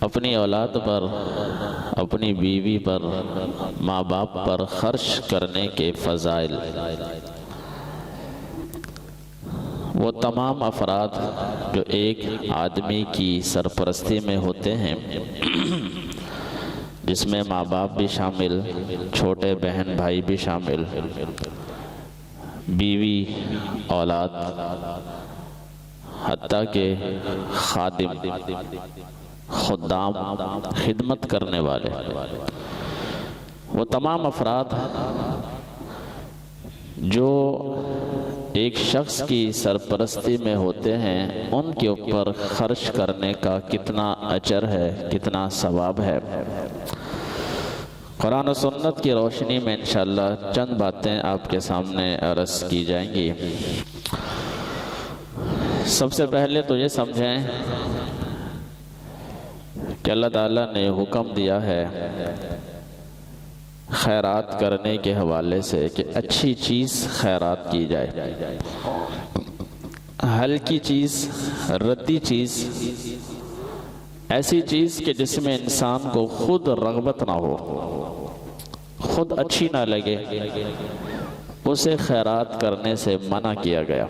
अपनी औलाद पर, अपनी बीवी पर, माँ बाप पर खर्च करने के फ़ज़ाइल। वो तमाम अफराद जो एक आदमी की सरपरस्ती में होते हैं, जिसमें माँ बाप भी शामिल, छोटे बहन भाई भी शामिल, बीवी, औलाद, हत्ता के खादिम, खुद्दाम, खिदमत करने वाले, वो तमाम अफराद जो एक शख्स की सरपरस्ती में होते हैं, उनके ऊपर खर्च करने का कितना अजर है, कितना सवाब है। कुरान और सुन्नत की रोशनी में इंशाअल्लाह चंद बातें आपके सामने अर्ज़ की जाएंगी। सबसे पहले तो ये समझें कि अल्लाह ताला ने हुक्म दिया है खैरात करने के हवाले से कि अच्छी चीज़ खैरात की जाए। हल्की चीज़, रद्दी चीज़, ऐसी चीज़ कि जिसमें इंसान को खुद रग़बत ना हो, खुद अच्छी ना लगे, उसे खैरात करने से मना किया गया।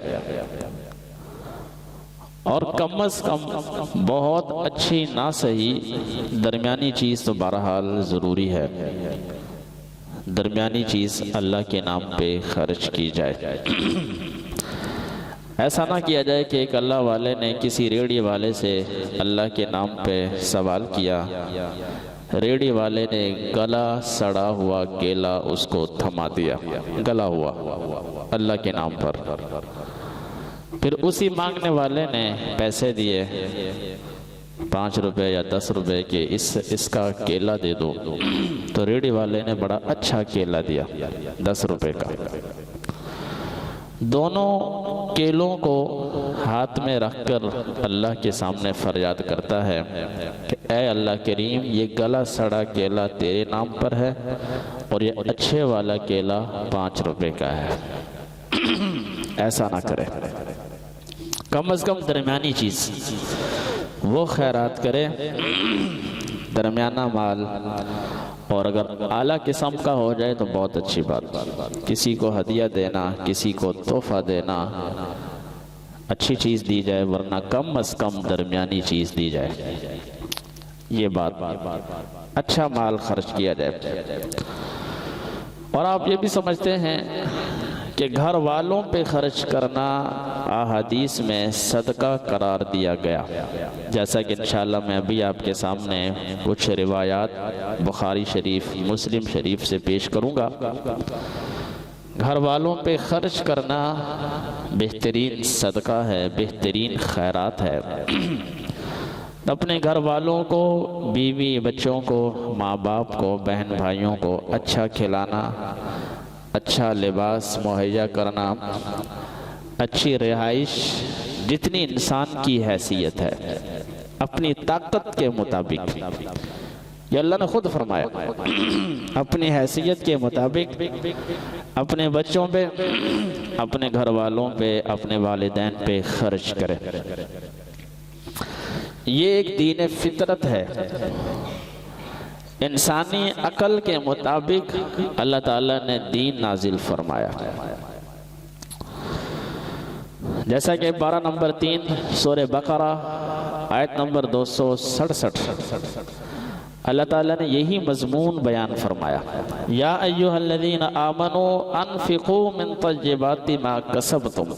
और कम अज़ कम बहुत अच्छी ना सही, दरमियानी चीज़ तो बहरहाल ज़रूरी है। दरमियानी चीज़ अल्लाह के नाम पे खर्च की जाए। ऐसा ना किया जाए कि एक अल्लाह वाले ने किसी रेडी वाले से अल्लाह के नाम पे सवाल किया, रेडी वाले ने गला सड़ा हुआ केला उसको थमा दिया, गला हुआ अल्लाह के नाम पर। फिर उसी मांगने वाले ने पैसे दिए, 5 रुपए या 10 रुपए के, इसका केला दे दो, तो रेडी वाले ने बड़ा अच्छा केला दिया 10 रुपए का। दोनों केलों को हाथ में रखकर अल्लाह के सामने फरियाद करता है कि ऐ अल्लाह करीम, ये गला सड़ा केला तेरे नाम पर है और ये अच्छे वाला केला 5 रुपए का है। ऐसा ना करे, कम अज़ कम दरमियानी चीज़ वो खैरात करे, दरमियाना माल। और अगर आला किस्म का हो जाए तो बहुत अच्छी बात। किसी को हदिया देना, किसी को तोहफा देना, अच्छी चीज़ दी जाए, वरना कम अज़ कम दरमियानी चीज़ दी जाए। ये बात, अच्छा माल खर्च किया जाए। और आप ये भी समझते हैं कि घर वालों पे खर्च करना अहादीस में सदका करार दिया गया, जैसा कि इंशाअल्लाह मैं अभी आपके सामने कुछ रिवायात बुखारी शरीफ, मुस्लिम शरीफ से पेश करूँगा। घर वालों पे खर्च करना बेहतरीन सदका है, बेहतरीन खैरात है। अपने घर वालों को, बीवी बच्चों को, माँ बाप को, बहन भाइयों को अच्छा खिलाना, अच्छा लिबास मुहैया करना, अच्छी रिहाइश, जितनी इंसान की हैसियत है अपनी ताकत के मुताबिक, ये अल्लाह ने खुद फरमाया, अपनी हैसियत के मुताबिक अपने बच्चों पे, अपने घर वालों पे, अपने वालिदैन पे खर्च करें। ये एक दीन फितरत है। इंसानी अकल के मुताबिक अल्लाह ताला ने दीन नाजिल फरमाया। जैसा कि 12 नंबर 3 सूरह बकरा आयत नंबर 267 अल्लाह ताला ने यही मजमून बयान फरमाया, या अय्युहल्लज़ीना आमनू अनफ़िक़ू मिन तय्यिबाति मा कसबतुम,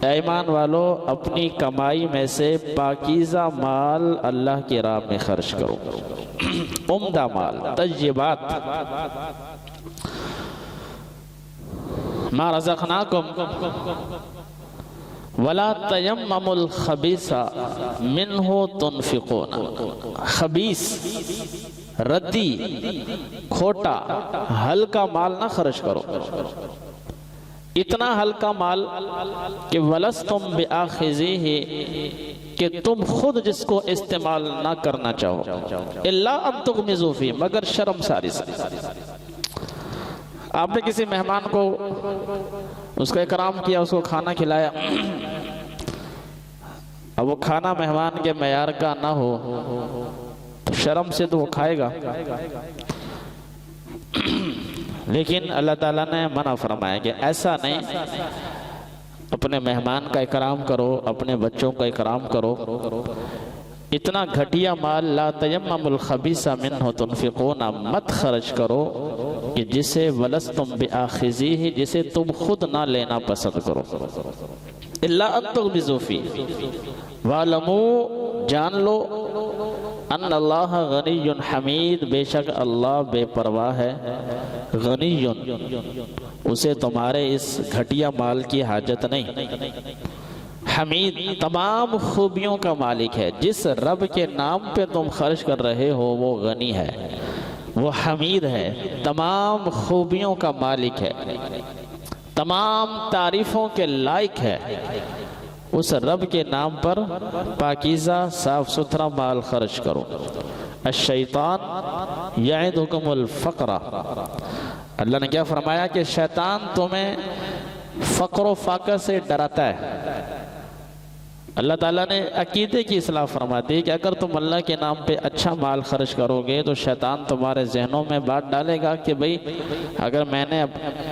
ईमान वालो अपनी कमाई में से पाकीज़ा माल अल्लाह की राह में खर्च करो। उम्दा माल, तय्यिबात, मा रज़क़नाकुम वला तयम्ममुल खबीसा मिन्हु तुनफिकून। खबीस, रद्दी, खोटा, हल्का माल ना खर्च करो। इतना हल्का माल कि वलस्तुम बिआखिज़िही, कि तुम खुद जिसको इस्तेमाल ना करना चाहो, इल्ला अन तुग़मिज़ू फ़ीह, मगर शर्मसारी से। आपने किसी मेहमान को उसका इकराम किया, उसको खाना खिलाया, अब वो खाना मेहमान के मेयार का ना हो तो शर्म से तो वो खाएगा, लेकिन अल्लाह ताला ने मना फरमाया कि ऐसा नहीं, अपने मेहमान का इकराम करो, अपने बच्चों का इकराम करो। इतना घटिया माल ला तयम्ममुल खबीसा मिन्हु तुनफिकूना, मत खर्च करो कि जिसे वलस्तुम बिआखिज़ीही, जिसे तुम खुद ना लेना पसंद करो। इल्ला अन तुग़मिज़ू फ़ीह वालमू, जान लो, अन्नल्लाह गनियुन हमीद, बेशक अल्लाह बेपरवाह है, गनियुन, उसे तुम्हारे इस घटिया माल की हाजत नहीं, हमीद, तमाम खूबियों का मालिक है। जिस रब के नाम पे तुम खर्च कर रहे हो वो गनी है, वो हमीद है, तमाम खूबियों का मालिक है, तमाम तारीफों के लायक है। उस रब के नाम पर पाकीज़ा साफ सुथरा माल खर्च करो। अश-शैतान यइदुकुमुल फ़क़्र, अल्लाह ने क्या फरमाया कि शैतान तुम्हें फ़क़्र व फ़ाक़ा से डराता है। अल्लाह ताला ने अकीदे की इस्लाह फरमा दी कि अगर तुम अल्लाह के नाम पे अच्छा माल खर्च करोगे तो शैतान तुम्हारे जहनों में बात डालेगा कि भाई अगर मैंने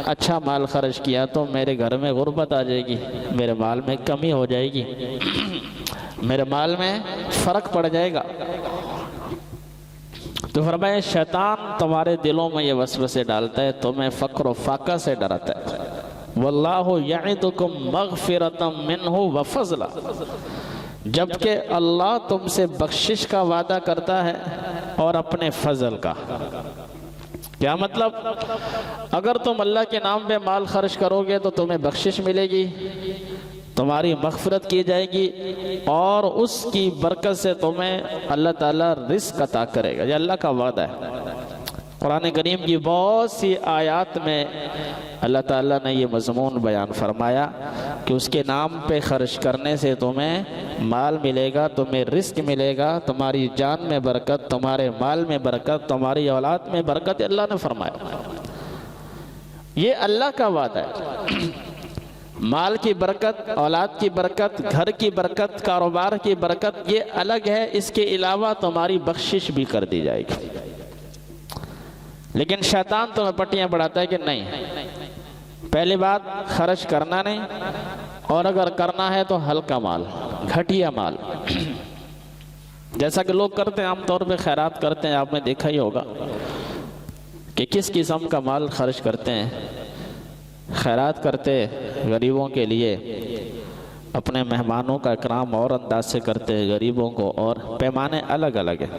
अच्छा माल खर्च किया तो मेरे घर में गुर्बत आ जाएगी, मेरे माल में कमी हो जाएगी, मेरे माल में फ़र्क पड़ जाएगा। तो फरमाया शैतान तुम्हारे दिलों में ये वसवसे डालता है, तुम्हें फ़क़्र व फ़ाक़ा से डराता है। वल्लाहु यइदुकुम मग़फ़िरतम मिन्हु व फ़ज़ला, जबकि अल्लाह तुमसे बख्शिश का वादा करता है और अपने फजल का। क्या मतलब? अगर तुम अल्लाह के नाम पे माल खर्च करोगे तो तुम्हें बख्शिश मिलेगी, तुम्हारी मग़फ़िरत की जाएगी और उसकी बरकत से तुम्हें अल्लाह ताला रिज़्क़ अता करेगा। ये अल्लाह का वादा है। कुरान करीम की बहुत सी आयत में अल्लाह ताला ने ये मज़मून बयान फरमाया कि उसके नाम पे खर्च करने से तुम्हें माल मिलेगा, तुम्हें रिस्क मिलेगा, तुम्हारी जान में बरकत, तुम्हारे माल में बरकत, तुम्हारी औलाद में बरकत, अल्लाह ने फरमाया। ये अल्लाह का वादा है। माल की बरकत, औलाद की बरकत, घर की बरकत, कारोबार की बरकत, ये अलग है। इसके अलावा तुम्हारी बख्शिश भी कर दी जाएगी। लेकिन शैतान तुम्हें पट्टियां पढ़ाता है कि नहीं, पहली बात खर्च करना नहीं, और अगर करना है तो हल्का माल, घटिया माल, जैसा कि लोग करते हैं आमतौर पे खैरात करते हैं। आपने देखा ही होगा कि किस किस्म का माल खर्च करते हैं। खैरात करते गरीबों के लिए, अपने मेहमानों का इकराम और अंदाज से करते हैं गरीबों को, और पैमाने अलग अलग है।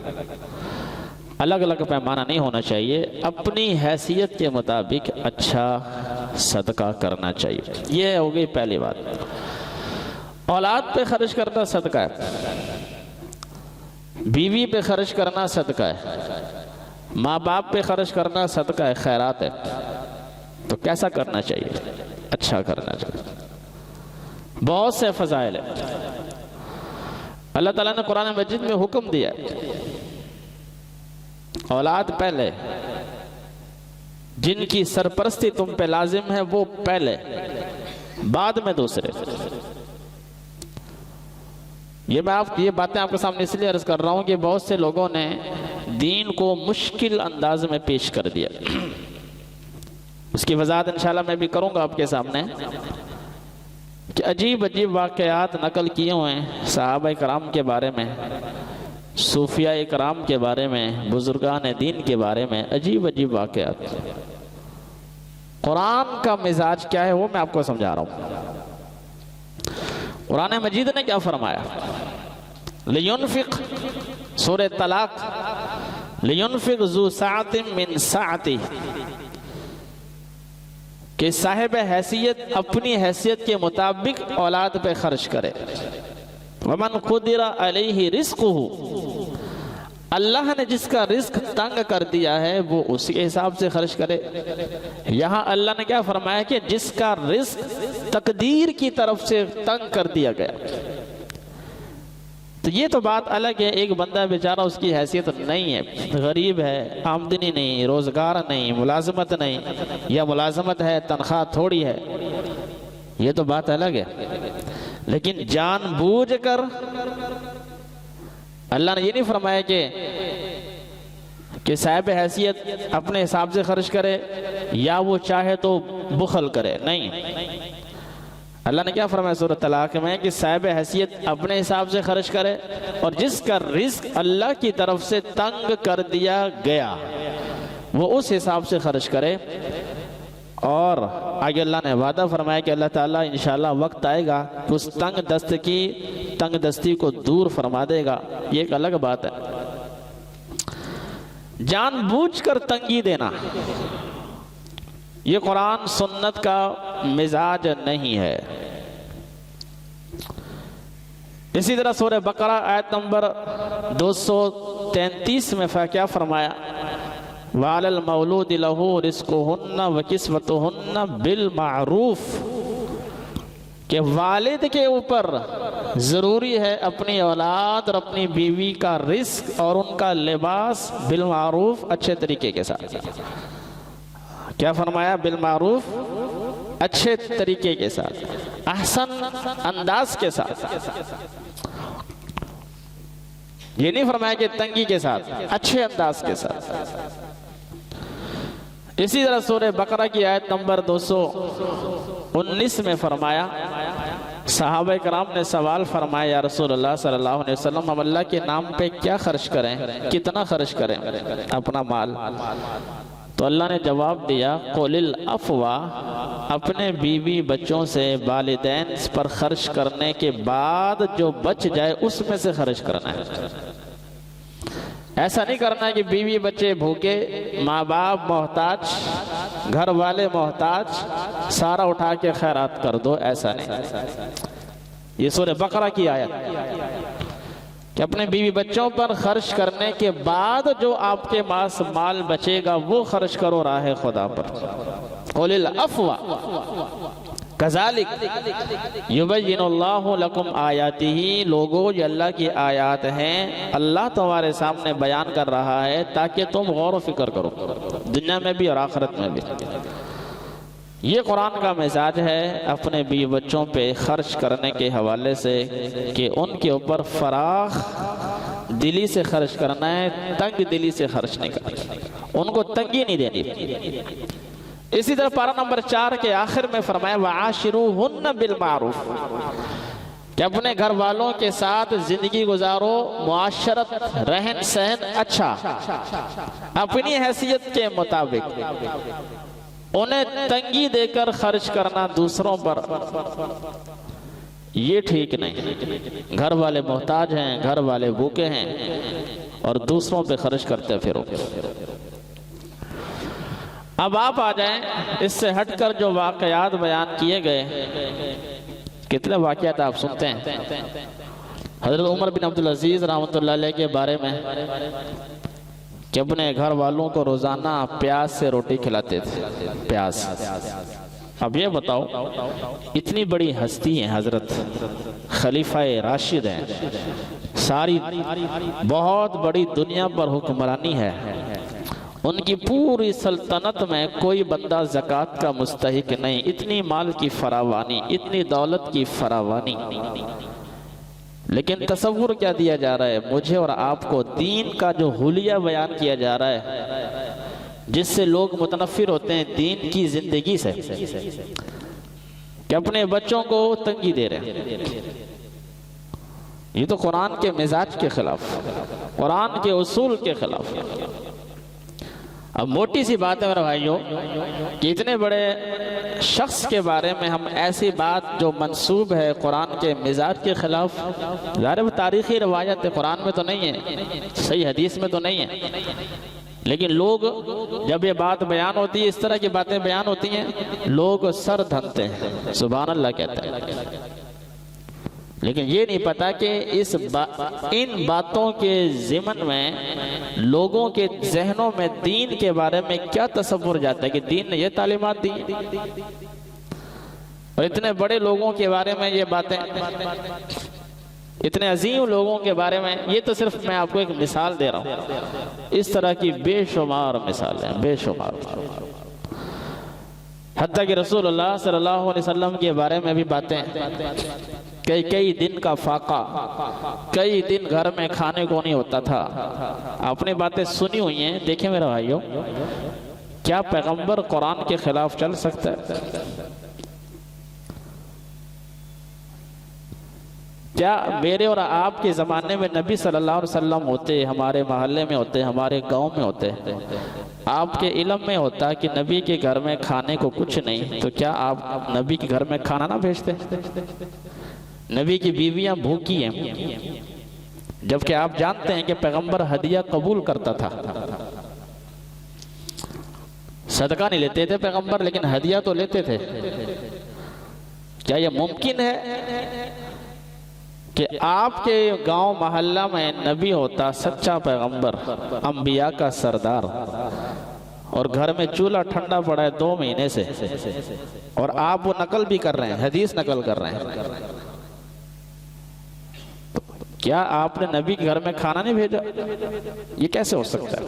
अलग अलग पैमाना नहीं होना चाहिए, अपनी हैसियत के मुताबिक अच्छा सदका करना चाहिए। ये हो गई पहली बात। औलाद पे खर्च करना सदका है, बीवी पे खर्च करना सदका है, माँ बाप पे खर्च करना सदका है, खैरात है। तो कैसा करना चाहिए? अच्छा करना चाहिए। बहुत से फजाइल है। अल्लाह ताला ने कुरान मजीद में हुक्म दिया, औलाद पहले, जिनकी सरपरस्ती तुम पे लाजिम है वो पहले, बाद में दूसरे। ये बातें आपके सामने इसलिए अर्ज कर रहा हूं कि बहुत से लोगों ने दीन को मुश्किल अंदाज में पेश कर दिया। उसकी वजाहत इंशाल्लाह मैं भी करूंगा आपके सामने कि अजीब अजीब वाक़यात नकल किए हुए हैं सहाबा इकराम के बारे में, सूफिया इकराम के बारे में, बुजुर्गान दीन के बारे में, अजीब अजीब वाक़यात। कुरान का मिजाज क्या है वो मैं आपको समझा रहा हूँ। कुरान मजीद ने क्या फरमाया? लियुनफिक, सूरह तलाक, लियुनफिक ज़ू साअतिन मिन साअतिही, कि साहिब हैसियत अपनी हैसियत के मुताबिक औलाद पे खर्च करे। वमन क़ुदिरा अलैहि रिज़्क़ुहु, अल्लाह ने जिसका रिस्क तंग कर दिया है वो उसी के हिसाब से खर्च करे। यहाँ अल्लाह ने क्या फरमाया कि जिसका रिस्क तकदीर की तरफ से तंग कर दिया गया। तो ये तो बात अलग है, एक बंदा बेचारा उसकी हैसियत नहीं है, गरीब है, आमदनी नहीं, रोजगार नहीं, मुलाजमत नहीं, या मुलाजमत है तनख्वाह थोड़ी है, ये तो बात अलग है। लेकिन जानबूझकर अल्लाह ने ये नहीं फरमाया कि साहिब हैसियत अपने हिसाब से खर्च करे या वो चाहे तो बुखल करे। नहीं, अल्लाह ने क्या फरमाया सूरह तलाक में कि साहिब हैसियत अपने हिसाब से खर्च करे और जिसका रिस्क अल्लाह की तरफ से तंग कर दिया गया वो उस हिसाब से खर्च करे। और आगे अल्लाह ने वादा फरमाया कि अल्लाह ताला इंशाअल्लाह वक्त आएगा कि उस तंग दस्ती को दूर फरमा देगा। ये एक अलग बात है। जानबूझकर तंगी देना ये कुरान सुन्नत का मिजाज नहीं है। इसी तरह सूरह बकरा आयत नंबर 233 में क्या फरमाया, वालल मौलूद लहू रिज़्क़ुहुन्ना व किस्वतुहुन्ना बिल मारूफ, कि वालिद के ऊपर ज़रूरी है अपनी औलाद और अपनी बीवी का रिस्क और उनका लिबास बिल मारूफ, अच्छे तरीके के साथ। क्या फरमाया? बिल मारूफ, अच्छे तरीके के साथ, अहसन अंदाज के साथ। ये नहीं फरमाया कि तंगी के साथ, अच्छे अंदाज के साथ। इसी तरह सूरह बकरा की आयत नंबर 219 में फरमाया, सहाबा कराम ने सवाल फरमाया, या रसूल अल्लाह सल्लल्लाहु अलैहि वसल्लम हम अल्लाह के नाम पे क्या खर्च करें, कितना खर्च करें अपना माल? तो अल्लाह ने जवाब दिया, कुलिल अफ़वा, अपने बीवी बच्चों से वालिदैन पर खर्च करने के बाद जो बच जाए उसमें से खर्च करना है। ऐसा नहीं करना है कि बीवी बच्चे भूखे, माँ बाप मोहताज, घर वाले मोहताज, सारा उठा के खैरात कर दो, ऐसा नहीं। ये सूरह बकरा की आयत कि अपने बीवी बच्चों पर खर्च करने के बाद जो आपके पास माल बचेगा वो खर्च करो राह खुदा पर। कुलिल अफ़वा कज़ालिक युबय्यिनुल्लाहु लकुम आयातिही, लोगो ये अल्लाह की आयात हैं, अल्लाह तुम्हारे सामने बयान कर रहा है ताकि तुम गौर व फिक्र करो दुनिया में भी और आखिरत में भी। ये कुरान का मिजाज है अपने बीवी बच्चों पे खर्च करने के हवाले से कि उनके ऊपर फराख दिली से खर्च करना है, तंग दिली से खर्च नहीं करना, उनको तंगी नहीं देनी। इसी तरह पारा नंबर 4 के आखिर में फरमाया, वआशिरूहुन्ना बिल मारूफ, कि अपने घर वालों के साथ जिंदगी गुजारो, मुआशरत, रहन सहन अच्छा, अपनी हैसियत के मुताबिक। उन्हें तंगी देकर खर्च करना दूसरों पर, ये ठीक नहीं। घर वाले मोहताज हैं, घर वाले भूखे हैं और दूसरों पे खर्च करते फिरो। अब आप आ जाएं, इससे हटकर जो वाकयात बयान किए गए, कितने वाकयात आप सुनते हैं। हज़रत उमर बिन अब्दुल अजीज रहमतुल्लाह अलैह के बारे में कि अपने घर वालों को रोजाना प्याज से रोटी खिलाते थे, प्याज। अब ये बताओ, इतनी बड़ी हस्ती है, हजरत खलीफा राशिद हैं, सारी बहुत बड़ी दुनिया पर हुक्मरानी है, उनकी पूरी सल्तनत में कोई बंदा ज़कात का मुस्तहिक नहीं, इतनी माल की फरावानी, इतनी दौलत की फरावानी, लेकिन तसव्वुर क्या दिया जा रहा है मुझे और आपको, दीन का जो हुलिया बयान किया जा रहा है जिससे लोग मुतनफ़िर होते हैं दीन की जिंदगी से, कि अपने बच्चों को तंगी दे रहे हैं। ये तो कुरान के मिजाज के खिलाफ, कुरान के उसूल के खिलाफ। अब मोटी सी बात है मेरे भाइयों कि इतने बड़े शख्स के बारे में हम ऐसी बात जो मंसूब है कुरान के मिजाज के खिलाफ, ज़ाहिर है तारीख़ी रवायत है, कुरान में तो नहीं है, सही हदीस में तो नहीं है, लेकिन लोग जब ये बात बयान होती है, इस तरह की बातें बयान होती हैं, लोग सर धनते हैं, सुभान अल्लाह कहते हैं। लेकिन ये नहीं पता कि इन बातों के ज़िमन में लोगों के जहनों में दीन के बारे में क्या तसव्वुर जाता है कि दीन ने ये तालीमात दी, और इतने बड़े लोगों के बारे में ये बातें, इतने अजीम लोगों के बारे में। ये तो सिर्फ मैं आपको एक मिसाल दे रहा हूँ, इस तरह की बेशुमार मिसालें, बेशुमार। हत्ता कि रसूलुल्लाह सल्लल्लाहु अलैहि वसल्लम के बारे में भी बातें कई दिन का फाका, कई दिन घर में खाने को नहीं होता था। आपने बातें सुनी हुई हैं। देखें मेरे भाइयों, क्या पैगंबर कुरान के खिलाफ चल सकता है? क्या मेरे और आपके ज़माने में नबी सल्लल्लाहु अलैहि वसल्लम होते, हमारे मोहल्ले में होते, हमारे गांव में होते, आपके इल्म में होता कि नबी के घर में खाने को कुछ नहीं, तो क्या आप नबी के घर में खाना ना भेजते? नबी की बीवियां भूखी हैं, जबकि आप जानते हैं कि पैगंबर हदिया कबूल करता था। सदका नहीं लेते थे पैगंबर, लेकिन हदिया तो लेते थे। क्या यह मुमकिन है कि आपके गांव मोहल्ला में नबी होता, सच्चा पैगंबर, अंबिया का सरदार, और घर में चूल्हा ठंडा पड़ा है 2 महीने से, और आप वो नकल भी कर रहे हैं, हदीस नकल कर रहे हैं? क्या आपने नबी के घर में खाना नहीं भेजा? ये कैसे हो सकता है?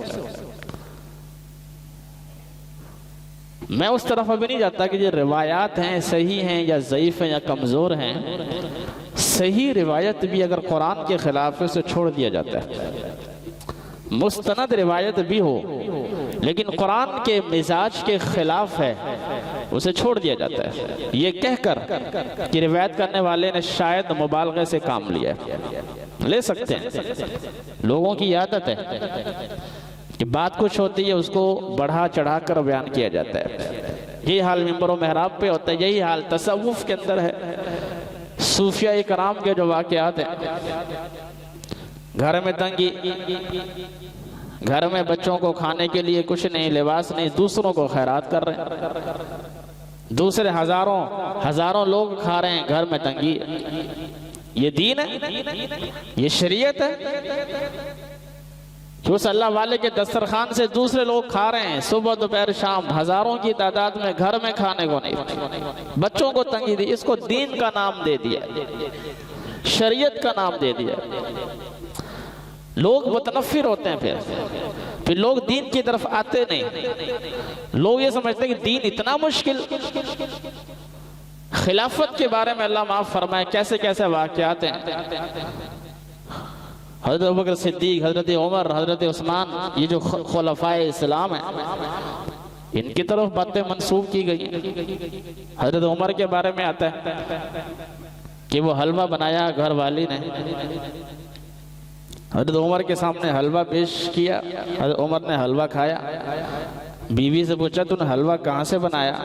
मैं उस तरफ अभी नहीं जाता कि ये रिवायात हैं सही हैं या ज़ईफ़ हैं या कमज़ोर हैं। सही रिवायत भी अगर कुरान के खिलाफ से छोड़ दिया जाता है, मुस्तनद रिवायत भी हो लेकिन कुरान के मिजाज के खिलाफ है, उसे छोड़ दिया जाता है, ये कहकर कि रिवायत करने वाले ने शायद मुबालगे से काम लिया है। ले सकते हैं, लोगों की आदत है कि बात कुछ होती है उसको बढ़ा चढ़ा कर बयान किया जाता है। यही हाल मिंबर व मेहराब पे होता है, यही हाल तसव्वुफ के अंदर है। सूफिया इकराम के जो वाक़यात हैं, घर में तंगी, घर में बच्चों को खाने के लिए कुछ नहीं, लिबास नहीं, दूसरों को खैरात कर रहे हैं, दूसरे हजारों लोग खा रहे हैं, घर में तंगी। ये दीन है? ये शरीयत है? कि उस अल्लाह वाले के दस्तरखान से दूसरे लोग खा रहे हैं, सुबह दोपहर शाम, हजारों की तादाद में, घर में खाने को नहीं, बच्चों को तंगी दी, इसको दीन का नाम दे दिया, शरीयत का नाम दे दिया। लोग मुतनफ्फिर होते हैं, फिर लोग दीन की तरफ आते नहीं। लोग ये समझते हैं कि दीन इतना मुश्किल। खिलाफत के बारे में अल्लाह माफ फरमाए कैसे कैसे वाक़यात हैं। हज़रत अबू बकर सिद्दीक, हज़रत उमर, हज़रत उस्मान, ये जो खुलफाए इस्लाम है, इनकी तरफ बातें मंसूब की गई हैं। हज़रत उमर के बारे में आता है कि वो हलवा बनाया घर वाली ने, हज़रत उमर के सामने हलवा पेश किया, हज़रत उमर ने हलवा खाया। बीवी से पूछा तूने हलवा कहाँ से बनाया?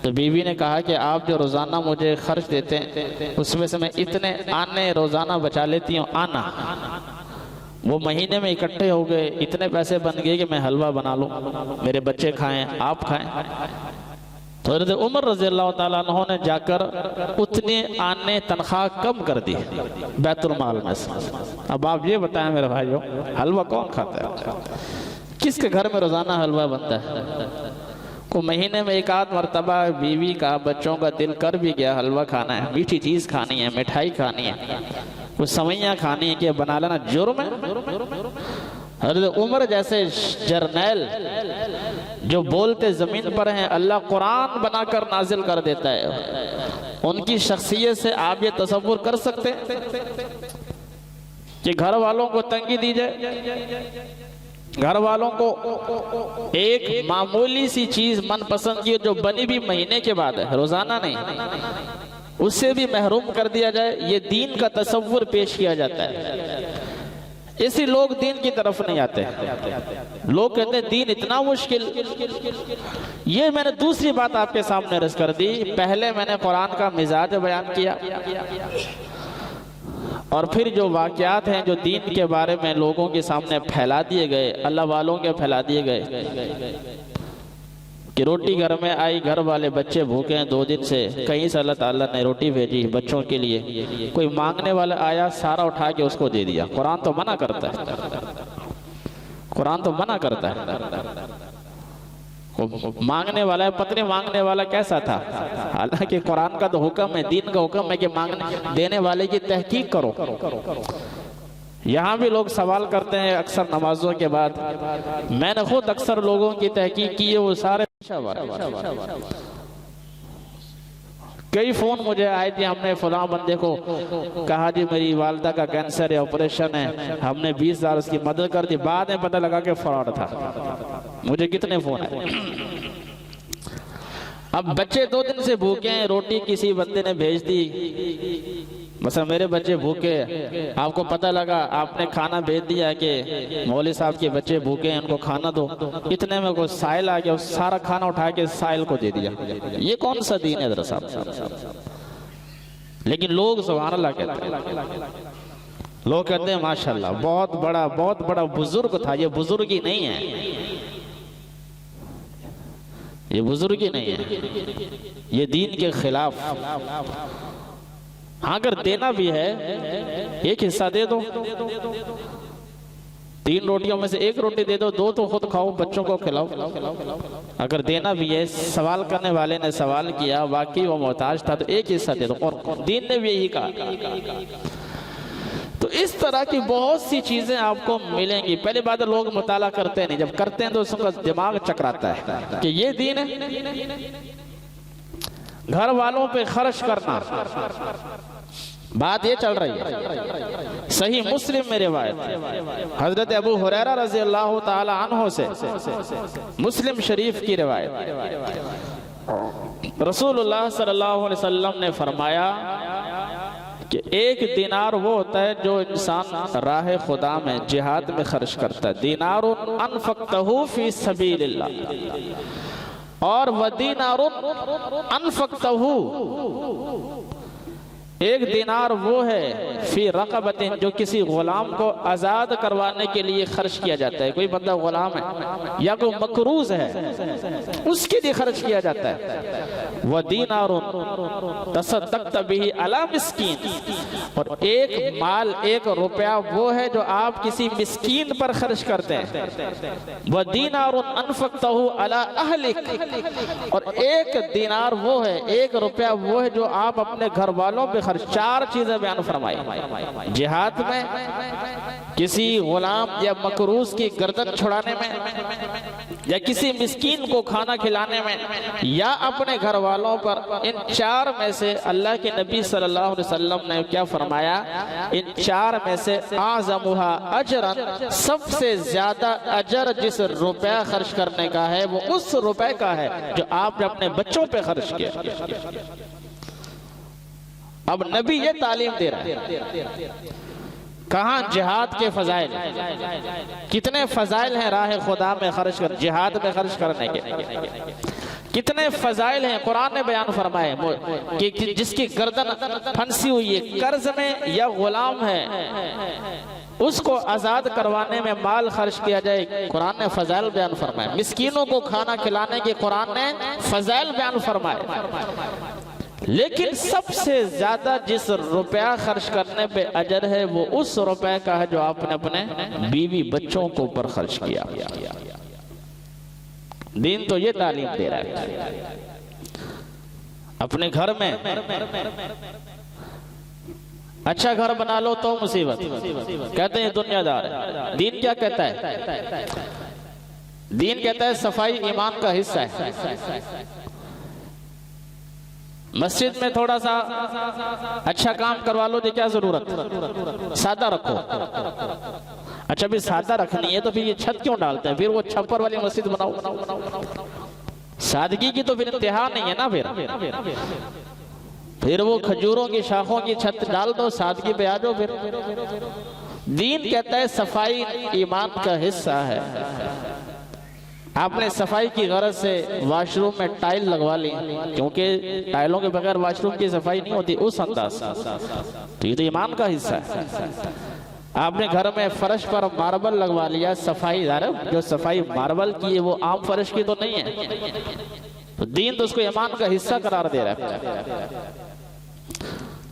तो बीवी ने कहा कि आप जो रोज़ाना मुझे खर्च देते हैं उसमें से मैं इतने आने रोज़ाना बचा लेती हूँ। आना वो महीने में इकट्ठे हो गए, इतने पैसे बन गए कि मैं हलवा बना लूँ, मेरे बच्चे खाएं, आप खाएं। तो हज़रत उमर रज़ी अल्लाह ताला अन्हु ने जाकर उतने आने तनख्वाह कम कर दी बैतुल माल में से। अब आप ये बताएं मेरे भाइयों, हलवा कौन खाता है? किसके घर में रोज़ाना हलवा बनता है? को महीने में एक आध मरतबा बीवी का, बच्चों का दिल कर भी गया हलवा खाना है, मीठी चीज़ खानी है, मिठाई खानी है, कुछ सवैयाँ खानी है, कि बना लेना जुर्म है? हज़रत उमर जैसे जर्नैल जो बोलते ज़मीन पर हैं, अल्लाह कुरान बनाकर नाजिल कर देता है। उनकी शख्सियत से आप ये तसव्वुर कर सकते हैं कि घर वालों को तंगी दी जाए? घर वालों को एक मामूली सी चीज मनपसंद की जो बनी भी महीने के बाद है, रोजाना नहीं, उससे भी महरूम कर दिया जाए, ये दीन का तसव्वुर पेश किया जाता है। इसी लोग दीन की तरफ नहीं आते। लोग कहते हैं दीन इतना मुश्किल। ये मैंने दूसरी बात आपके सामने रस कर दी। पहले मैंने कुरान का मिजाज बयान किया और फिर जो वाक़यात हैं जो दीन के बारे में लोगों के सामने फैला दिए गए, अल्लाह वालों के फैला दिए गए कि रोटी घर में आई, घर वाले बच्चे भूखे हैं 2 दिन से, कहीं से अल्लाह ताला ने रोटी भेजी बच्चों के लिए, कोई मांगने वाला आया, सारा उठा के उसको दे दिया। कुरान तो मना करता है, कुरान तो मना करता है। मांगने वाला है, पत्नी मांगने वाला कैसा था? हालांकि कुरान का तो हुक्म है, दीन का हुक्म है कि मांगने देने वाले की तहकीक करो। यहाँ भी लोग सवाल करते हैं अक्सर नमाजों के बाद, मैंने खुद अक्सर लोगों की तहकीक की है, वो सारे कई फ़ोन मुझे आए थे, हमने फलां बंदे को कहा जी मेरी वालदा का कैंसर है, ऑपरेशन है, हमने 20,000 उसकी मदद कर दी, बाद में पता लगा कि फ्रॉड था। मुझे कितने फ़ोन आए। अब बच्चे 2 दिन से भूखे हैं, रोटी किसी बंदे ने भेज दी, मतलब मेरे बच्चे भूखे, आपको पता लगा, आपने खाना भेज दिया कि मौलवी साहब के बच्चे भूखे हैं, उनको खाना दो। इतने में कोई साहिल आ गया, सारा खाना उठा के साहिल को दे दिया। ये कौन सा दीन है जरा साहब? लेकिन लोग सुभान अल्लाह कहते हैं, लोग कहते हैं माशाल्लाह बहुत बड़ा बुजुर्ग था। ये बुजुर्ग ही नहीं है, ये बुजुर्ग ही नहीं है, ये दीन के खिलाफ। हाँ, अगर देना भी है एक हिस्सा दे दो, 3 रोटियों में से 1 रोटी दे दो, 2 तो खुद खाओ, बच्चों को खिलाओ। अगर देना भी है, सवाल करने वाले ने सवाल किया, वाकई वो मोहताज था, तो 1 हिस्सा दे दो। और दीन ने भी यही कहा। तो इस तरह की बहुत सी चीजें आपको मिलेंगी। पहली बात, लोग मुताला करते नहीं, जब करते हैं तो उसका दिमाग चकराता है कि ये दीन है। घर वालों पे खर्च करना, बात ये चल रही है। सही मुस्लिम में रिवायत हजरत अबू हुरैरा रज़ी अल्लाह ताला अन्हु से, मुस्लिम शरीफ की रिवायत, रसूलुल्लाह सल्लल्लाहु अलैहि वसल्लम ने फरमाया कि 1 दीनार वो होता है जो इंसान राह खुदा में जिहाद में खर्च करता है। दीनारुन अनफक्तहु फी सबीलिल्लाह, और व दीनारुन अनफक्तहु, 1 दीनार वो है फी रक़बतिन, जो किसी गुलाम को आज़ाद करवाने के लिए खर्च किया जाता है। कोई बंदा गुलाम है या कोई मकरूज है, उसके लिए खर्च किया जाता है। वह दीनारुन तसद्दक़त बिही अला मिस्कीन, और 1 माल 1 रुपया वो है जो आप किसी मिस्कीन पर खर्च करते हैं। वह दीनारुन अनफक्तहु अला अहलिक, और 1 दीनार वो है, 1 रुपया वो है जो आप अपने घर वालों पे 4 चीजें बयान फरमाई। जिहाद में, किसी गुलाम या मकरूज की गर्दन छुड़ाने में, या किसी मिस्कीन को खाना खिलाने में, या अपने घर वालों पर। इन 4 में से अल्लाह के नबी सल्लल्लाहु अलैहि वसल्लम ने क्या फरमाया? इन 4 में से आज़मुहा अजरन, सबसे ज्यादा अजर जिस रुपया खर्च करने का है वो उस रुपए का है जो आपने अपने बच्चों पे खर्च किया। अब नबी ये तालीम दे रहा है। कहाँ जिहाद के फजाइल, कितने फजाइल हैं राह खुदा में खर्च कर, जिहाद में खर्च करने के कितने फजाइल हैं। कुरान ने बयान फरमाए कि जिसकी गर्दन फंसी हुई है, कर्ज में या गुलाम है, उसको आजाद करवाने में माल खर्च किया जाए। कुरान ने फजाइल बयान फरमाए। मिस्कीनों को खाना खिलाने के कुरान ने फजाइल बयान फरमाए। लेकिन सबसे ज्यादा जिस रुपया खर्च करने पे अजर है वो उस रुपए का है जो आपने अपने बीवी बच्चों को ऊपर खर्च किया। दीन तो ये तालीम दे रहा है। अपने घर में अच्छा घर बना लो तो मुसीबत, कहते हैं दुनियादार है। दीन क्या कहता है? दीन कहता है सफाई ईमान का हिस्सा है। मस्जिद में थोड़ा सा अच्छा काम करवा लो, तो क्या जरूरत, सादा रखो। अच्छा भी सादा रखनी है तो फिर ये छत क्यों डालते हैं? फिर वो छप्पर वाली मस्जिद बनाओ। सादगी की तो फिर इंतहा नहीं है ना। फिर वो खजूरों की शाखों की छत डाल दो, सादगी पे आ जाओ। फिर दीन कहता है सफाई ईमान का हिस्सा है। आपने सफाई की गरज से वॉशरूम में टाइल लगवा ली, क्योंकि टाइलों के बगैर वॉशरूम की सफाई नहीं होती उस अंदाज, तो ये तो ईमान का हिस्सा है। आपने घर में फर्श पर मार्बल लगवा लिया, सफाई, जो सफाई मार्बल की है वो आम फर्श की तो नहीं है। तो दीन तो उसको ईमान का हिस्सा करार दे रहा है।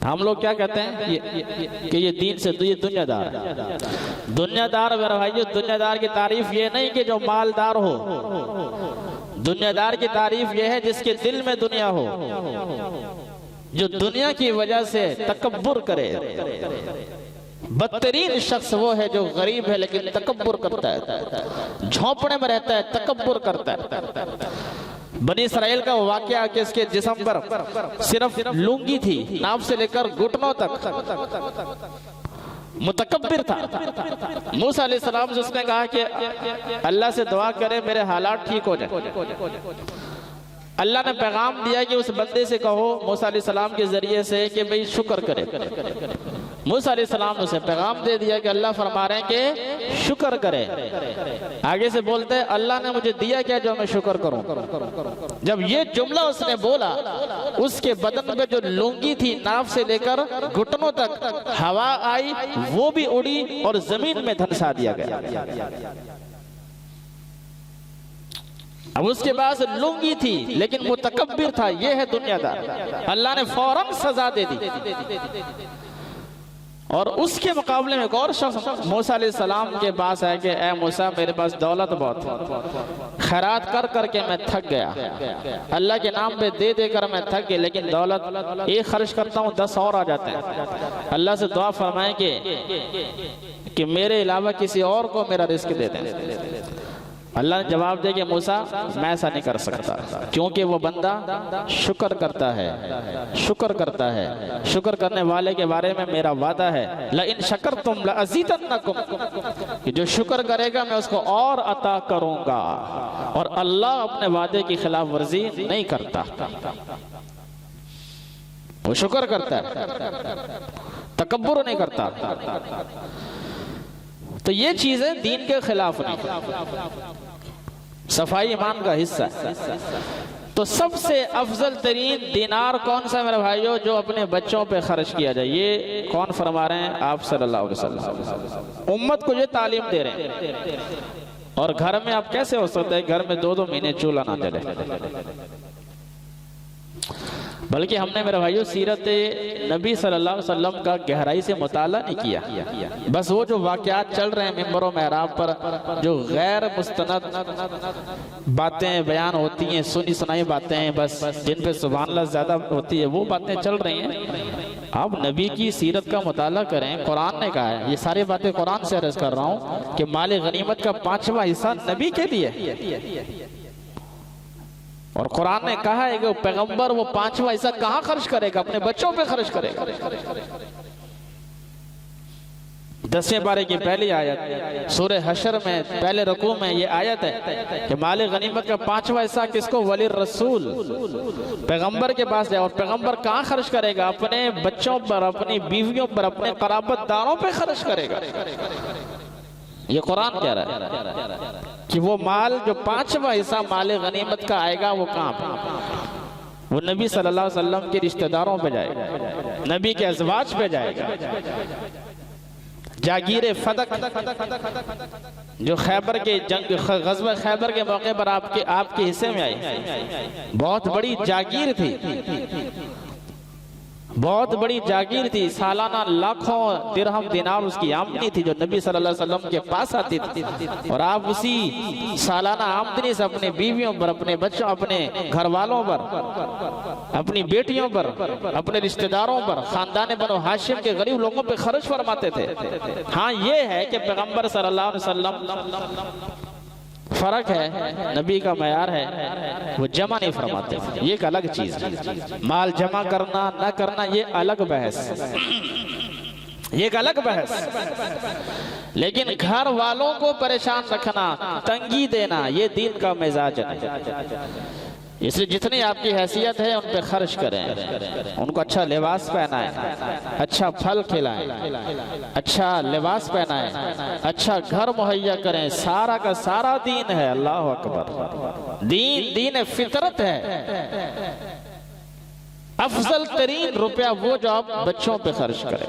हम लोग क्या कहते हैं कि ये दीन से ये दुनियादार है। दुनियादार मेरे भाइयों, दुनियादार की तारीफ ये नहीं कि जो मालदार हो। दुनियादार की तारीफ ये है जिसके दिल में दुनिया हो, जो दुनिया की वजह से तकब्बुर करे। बदतरीन शख्स वो है जो गरीब है लेकिन तकब्बुर करता है, झोंपड़े में रहता है, तकब्बुर करता है। बनी इसराइल का वाकया कि इसके जिस्म पर सिर्फ लुंगी थी, नाभ से लेकर घुटनों तक, मुतकब्बिर था। मूसा अलैहिस्सलाम से उसने कहा कि अल्लाह से दुआ करे मेरे हालात ठीक हो जाए। अल्लाह ने पैगाम दिया कि उस बंदे से कहो मूसा अलैहिस्सलाम के जरिए से कि भाई शुक्र करे। मूसा अलैहिस्सलाम ने उसे पैगाम दे दिया कि अल्लाह फरमा रहे हैं कि शुक्र करे। आगे से बोलते हैं अल्लाह ने मुझे दिया क्या जो मैं शुक्र करूं। जब ये जुमला उसने बोला, उसके बदन पे जो लुंगी थी नाफ से लेकर घुटनों तक हवा आई, वो भी उड़ी और जमीन में धंसा दिया गया। अब उसके पास लुंगी थी लेकिन मुतकब्बिर था, ये है दुनियादार। अल्लाह ने फौरन सजा दे दी। और उसके मुकाबले में एक और शख्स मूसा अलैहिस्सलाम के पास है कि ए मूसा मेरे पास दौलत बहुत है, खैरात कर करके मैं थक गया, अल्लाह के नाम पे दे दे कर मैं थक गया, लेकिन दौलत एक खर्च करता हूँ 10 और आ जाते हैं। अल्लाह से दुआ फरमाए कि मेरे अलावा किसी और को मेरा रिस्क दे दें। अल्लाह ने जवाब दे कि मूसा मैं ऐसा नहीं कर सकता, क्योंकि वो बंदा शुक्र करता है, शुक्र करता है। शुक्र करने वाले के बारे में मेरा वादा है, ला इन शकरतुम ला अज़ीदन्नकुम, कि जो शुक्र करेगा मैं उसको और अता करूंगा। और अल्लाह अपने वादे की खिलाफ वर्जी नहीं करता, वो शुक्र करता है, तकब्बुर नहीं करता। तो ये चीजें दीन के खिलाफ नहीं, सफाई ईमान का हिस्सा है। तो सबसे अफजल तरीन दिनार कौन सा मेरे भाइयों, जो अपने बच्चों पे खर्च किया जाए। ये कौन फरमा रहे हैं? आप सल्लल्लाहु अलैहि वसल्लम उम्मत को ये तालीम दे रहे हैं। और घर में आप कैसे हो सकते हैं घर में 2-2 महीने चूल्हा ना जले। बल्कि हमने मेरे भाइयों सीरत नबी सल्लल्लाहु अलैहि वसल्लम का गहराई से मुताला नहीं किया। बस वो जो वाक़यात चल रहे हैं मिंबरों महराब पर, जो गैर मुस्तनद बातें बयान होती हैं, सुनी सुनाई बातें हैं, बस जिन पे सुभान अल्लाह ज़्यादा होती है, वो बातें चल रही हैं। आप नबी की सीरत का मुताला करें। कुरान ने कहा है, ये सारी बातें कुरान से अर्ज़ कर रहा हूँ, कि माल गनीमत का 5वां हिस्सा नबी के लिए। और कुरान ने कहा है कि पैगंबर वो 5वां हिस्सा कहाँ खर्च करेगा? अपने बच्चों पे खर्च करेगा। 10वें पारे की पहली आयत सूरह हशर में पहले रुकू में ये आयत है कि माल गनीमत का 5वां हिस्सा किसको? वली रसूल, पैगंबर के पास जाए। और पैगंबर कहाँ खर्च करेगा? अपने बच्चों पर, अपनी बीवियों पर, अपने क़राबतदारों पे खर्च करेगा। ये कुरान कह रहा है कि वो माल जो 5वां हिस्सा माल गनीमत का आएगा, वो कहाँ पे? वो नबी सल्लल्लाहु अलैहि वसल्लम के रिश्तेदारों पे जाएगा, नबी के अज़वाज पे जाएगा। जागीर फदक जो खैबर के जंग ग़ज़वा खैबर के मौके पर आपके हिस्से में आई, बहुत बड़ी जागीर थी, बहुत बड़ी जागीर थी। सालाना लाखों दिरहम दिनार उसकी आमदनी थी, जो नबी सल्लल्लाहु अलैहि वसल्लम के पास आती थी। और आप उसी सालाना आमदनी से अपने बीवियों पर, अपने बच्चों, अपने घर वालों पर, अपनी बेटियों पर, अपने रिश्तेदारों पर, खानदान बनो हाशिम के गरीब लोगों पर खर्च फरमाते थे। हाँ, ये है कि पैगंबर सल्लल्लाहु अलैहि वसल्लम फर्क है, नबी का मयार है, वो जमा नहीं फरमाते। ये एक अलग चीज है। माल जमा करना ना करना ये अलग बहस, ये एक अलग बहस। लेकिन घर वालों को परेशान रखना, तंगी देना, ये दीन का मिजाज है। इसलिए जितनी आपकी हैसियत है उन पे खर्च करें, उनको अच्छा लिबास पहनाएं, अच्छा फल खिलाएं, अच्छा लिबास पहनाएं, अच्छा घर मुहैया करें। सारा का सारा दीन है। अल्लाह अकबर। दीन फितरत है। अफजल तरीन रुपया वो जो आप बच्चों पे खर्च करें।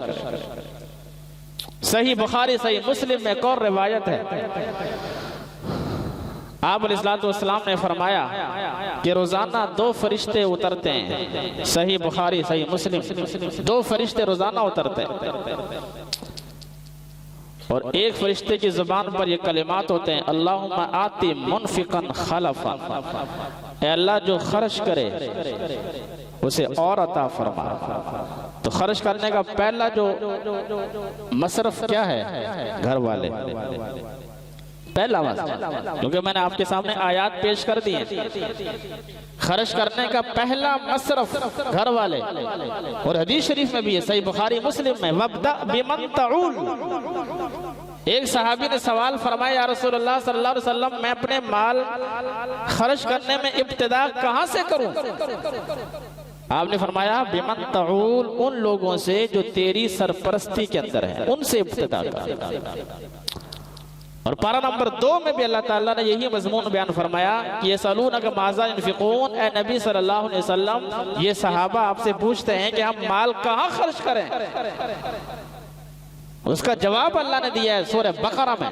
सही बुखारी सही मुस्लिम में एक और रिवायत है, आप अलैहिस्सलाम ने फरमाया कि रोजाना 2 फरिश्ते उतरते हैं। सही बुखारी सही मुस्लिम, 2 फरिश्ते रोजाना उतरते हैं। और एक फरिश्ते की जुबान पर ये कलिमात होते हैं, अल्लाहुम्मा आति मुनफिकन खलफा, ए अल्लाह जो खर्च करे उसे और अता फरमा। तो खर्च करने का पहला जो मसरफ क्या है? घर वाले। पहला मसला, क्योंकि मैंने आपके सामने आयात पेश कर दी है। खर्च करने का पहला मसरफ घर वाले, और हदीस शरीफ में भी है, सही बुखारी मुस्लिम में, वब्दा बिमन तऊल। एक सहाबी ने सवाल फरमाया, या रसूलुल्लाह सल्लल्लाहु अलैहि वसल्लम, मैं अपने माल खर्च करने में इब्तिदा कहां से करूं? आपने फरमाया बिमन तऊल, उन लोगों से जो तेरी सरपरस्ती के अंदर है, उनसे इब्तिदा कर। और पारा नंबर 2 में भी अल्लाह ताला ने यही मजमून बयान फरमाया कि यसअलूनका माज़ा युनफ़िक़ून, ए नबी सल्लल्लाहु अलैहि वसल्लम, ये सहाबा आपसे पूछते हैं कि हम माल कहाँ खर्च करें। उसका जवाब अल्लाह ने दिया है सूरह बकरा में,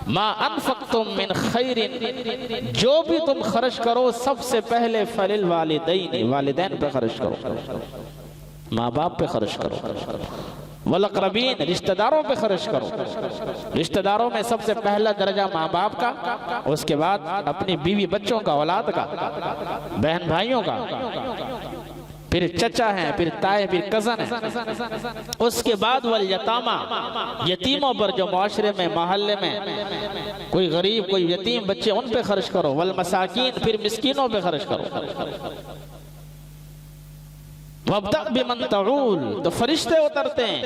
मा अनफ़क़्तुम मिन खैरिन, जो भी तुम खर्च करो सबसे पहले फलिल वालिदैन, वालिदैन पे खर्च करो, माँ बाप पे खर्च करो, वल अक़रबीन, रिश्तेदारों पे खर्च करो। रिश्तेदारों में सबसे पहला दर्जा माँ बाप का, उसके बाद अपनी बीवी बच्चों का, औलाद का, बहन भाइयों का, फिर चचा हैं, फिर ताए, फिर कजन है, उसके बाद वल यतामा, यतीमों पर जो माशरे में, मोहल्ले में कोई गरीब, कोई यतीम बच्चे, उन पे खर्च करो। वल मसाकीन, फिर मिस्कीनों पे खर्च करो। वब्दा बिमन तऊल, तो फरिश्ते उतरते हैं।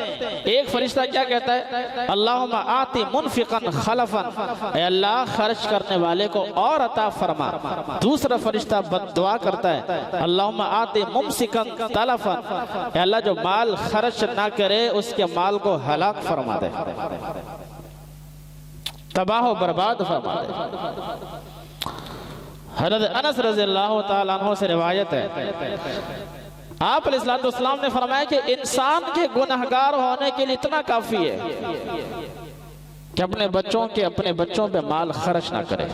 एक फरिश्ता क्या कहता है, अल्लाहुम्मा आति मुनफिकन खलफन, ऐ अल्लाह खर्च करने वाले को और अता फरमा। दूसरा फरिश्ता बद्दुआ करता है, अल्लाहुम्मा आति मुमसिकन तलफन, ऐ अल्लाह जो माल खर्च ना करे उसके माल को हलाक फरमा दे, तबाह बर्बाद फरमा दे। हज़रत अनस रज़ियल्लाहु ताला अन्हु से रिवायत है, आप अलैहिस्सलाम ने फरमाया कि इंसान के गुनहगार होने के लिए इतना काफी है कि अपने बच्चों पे माल खर्च ना करे।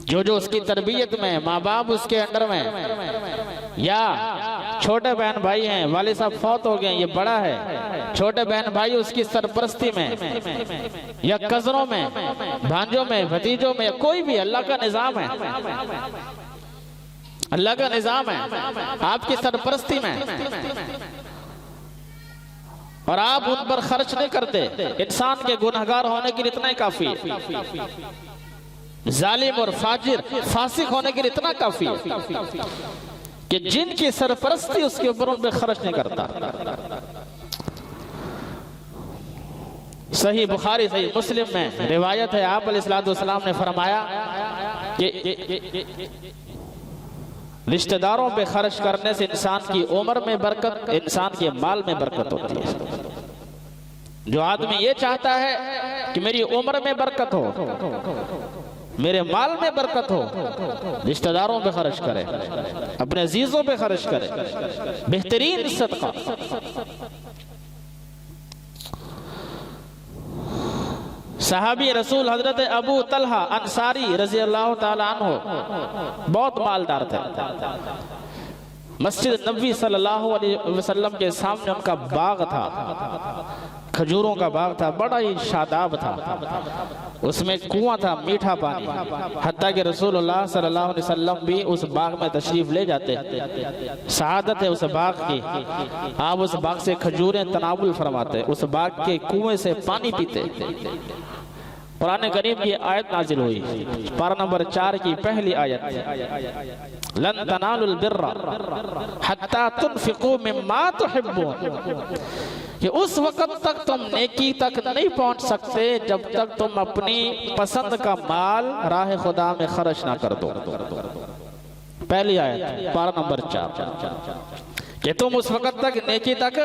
जो उसकी तरबियत में, माँ बाप उसके अंडर में, या छोटे बहन भाई हैं, वाले साहब फौत हो गए, ये बड़ा है, छोटे बहन भाई उसकी सरपरस्ती में, या कजनों में, भांजों में, भतीजों में, कोई भी, अल्लाह का निजाम है, अल्लाह का निजाम है आपकी सरपरस्ती में, और आप उन पर खर्च नहीं करते। इंसान के गुनहगार होने के लिए इतना ही काफी है, जालिम और फाजिर, फासिक होने के लिए इतना काफी है कि जिनकी सरपरस्ती उसके ऊपर, उन पर खर्च नहीं करता। सही बुखारी, सही मुस्लिम में रिवायत है, आप अलैहिस्सलाम ने फरमाया कि रिश्तेदारों पे खर्च करने से इंसान की उम्र में बरकत, इंसान के माल में बरकत होती है। जो आदमी ये चाहता है कि मेरी उम्र में बरकत हो, मेरे माल में बरकत हो, रिश्तेदारों पे खर्च करे, अपने अजीजों पे खर्च करे, बेहतरीन सदका। सहाबी रसूल हजरत अबू तलहा अंसारी रजी अल्लाह ताला अन्हु बहुत मालदार थे। मस्जिद नबी सल्लल्लाहु अलैहि वसल्लम के सामने उनका बाग था, खजूरों का बाग था, बड़ा ही शादाब था, उसमें कुआं था, मीठा पानी, हत्ता कि रसूलुल्लाह सल्लल्लाहु अलैहि वसल्लम भी उस बाग में तशरीफ ले जाते। सआदत है उस बाग की, आप उस बाग से खजूरें तनावुल फरमाते, उस बाग के कुएं से पानी पीते। कुरान करीम की आयत नाजिल हुई, पारा नंबर 4 की पहली आयत, लन तनालुल बिर्रा हत्ता तुनफिकू मिम्मा तुहिब्बून, कि उस वक्त तक तुम नेकी तक नहीं पहुंच सकते जब तक तुम अपनी पसंद का माल राह खुदा में खर्च ना कर दो। पहली आयत पारा नंबर 4 कि तुम उस वक्त तक नेकी तक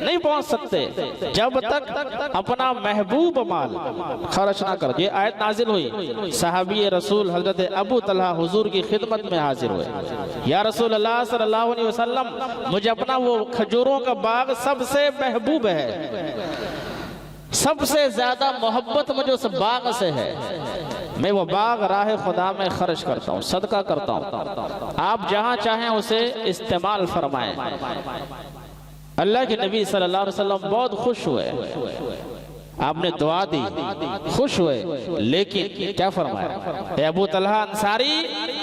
नहीं पहुंच सकते जब तक अपना महबूब माल खर्च ना कर। ये आयत नाजिल हुई, सहाबी रसूल हजरत अबू तलहा हुजूर की खिदमत में हाजिर हुए, या रसूल अल्लाह सल्लल्लाहु अलैहि वसल्लम, मुझे अपना वो खजूरों का बाग सबसे महबूब है, सबसे ज्यादा मोहब्बत मुझे उस बाग से है, मैं वो बाग राह खुदा में खर्च करता हूँ, सदका करता हूँ, आप जहाँ चाहें उसे इस्तेमाल फरमाएं। अल्लाह के नबी सल्लल्लाहु अलैहि वसल्लम बहुत खुश हुए, आपने दुआ दी, खुश हुए, लेकिन क्या फरमाया, अबू तलहा अंसारी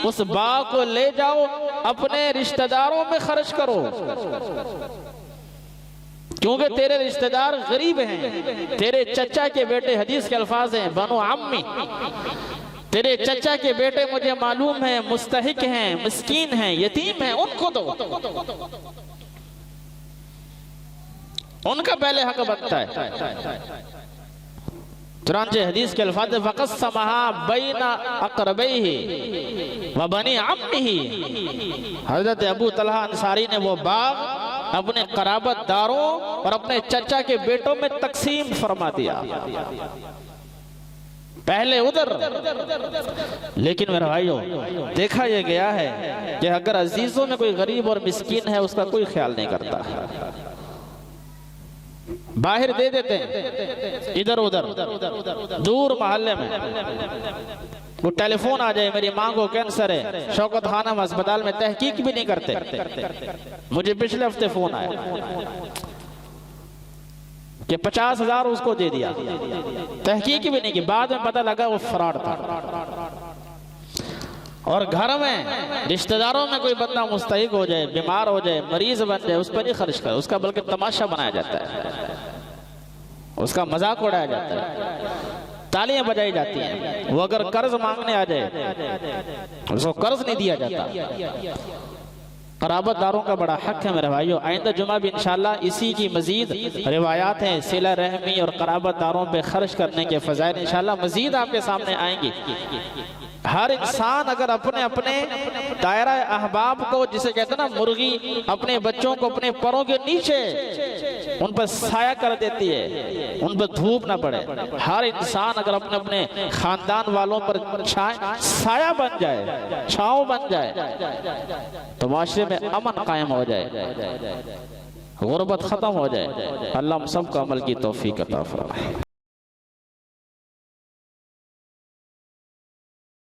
उस बाग को ले जाओ, अपने रिश्तेदारों में खर्च करो, क्योंकि तेरे रिश्तेदार गरीब हैं। तेरे चचा के बेटे, हदीस के अल्फाज हैं, बनो अम्मी, तेरे चचा के बेटे मुझे मालूम है मुस्तहिक हैं, मिस्कीन हैं, यतीम हैं, उनको दो, उनका पहले हक बनता है। चुनांचे हदीस के अल्फाज फ़क़स्समहा बैना अक़रबैहि व बनी अम्मिही, हज़रत अबू तलहा अंसारी ने वो बाग अपने क़राबतदारों और अपने चचा के बेटों में तकसीम फरमा दिया, पहले उधर। लेकिन मेरे भाइयों, देखा यह गया है कि अगर अजीजों में कोई गरीब और मिस्कीन है उसका कोई ख्याल नहीं करता, बाहर दे देते हैं इधर उधर, दूर मोहल्ले में। वो टेलीफोन आ जाए, मेरी माँ को कैंसर है, शौकत खानम अस्पताल में, तहकीक भी नहीं करते। मुझे पिछले हफ्ते फोन आया कि 50,000 उसको दे दिया, तहकीक भी नहीं की, बाद में पता लगा वो फ्रॉड था। और घर में रिश्तेदारों में कोई बंदा मुस्तहिक हो जाए, बीमार हो जाए, मरीज बन जाए, उस पर नहीं खर्च कर, उसका बल्कि तमाशा बनाया जाता है, उसका मजाक उड़ाया जाता है, तालियां बजाई जाती हैं। वो अगर कर्ज मांगने आ जाए उसको कर्ज नहीं दिया जाता। क़राबतदारों का बड़ा हक है मेरे भाइयों। आइंदा जुमा भी इंशाअल्लाह इसी की मजीद रिवायात हैं, सिला रहमी और क़राबतदारों पे खर्च करने के फ़ज़ाइल इंशाअल्लाह मजीद आपके सामने आएंगी। हर इंसान अगर अपने अपने दायरा अहबाब को, जिसे कहते हैं ना मुर्गी अपने बच्चों को अपने परों के नीचे उन पर साया कर देती है, उन पर धूप ना पड़े, हर इंसान अगर अपने अपने खानदान वालों पर साया बन जाए, छांव बन जाए, तो माशरे में अमन कायम हो जाए, गुर्बत खत्म हो जाए। अल्लाह हम सबको अमल की तौफीक अता फरमाए।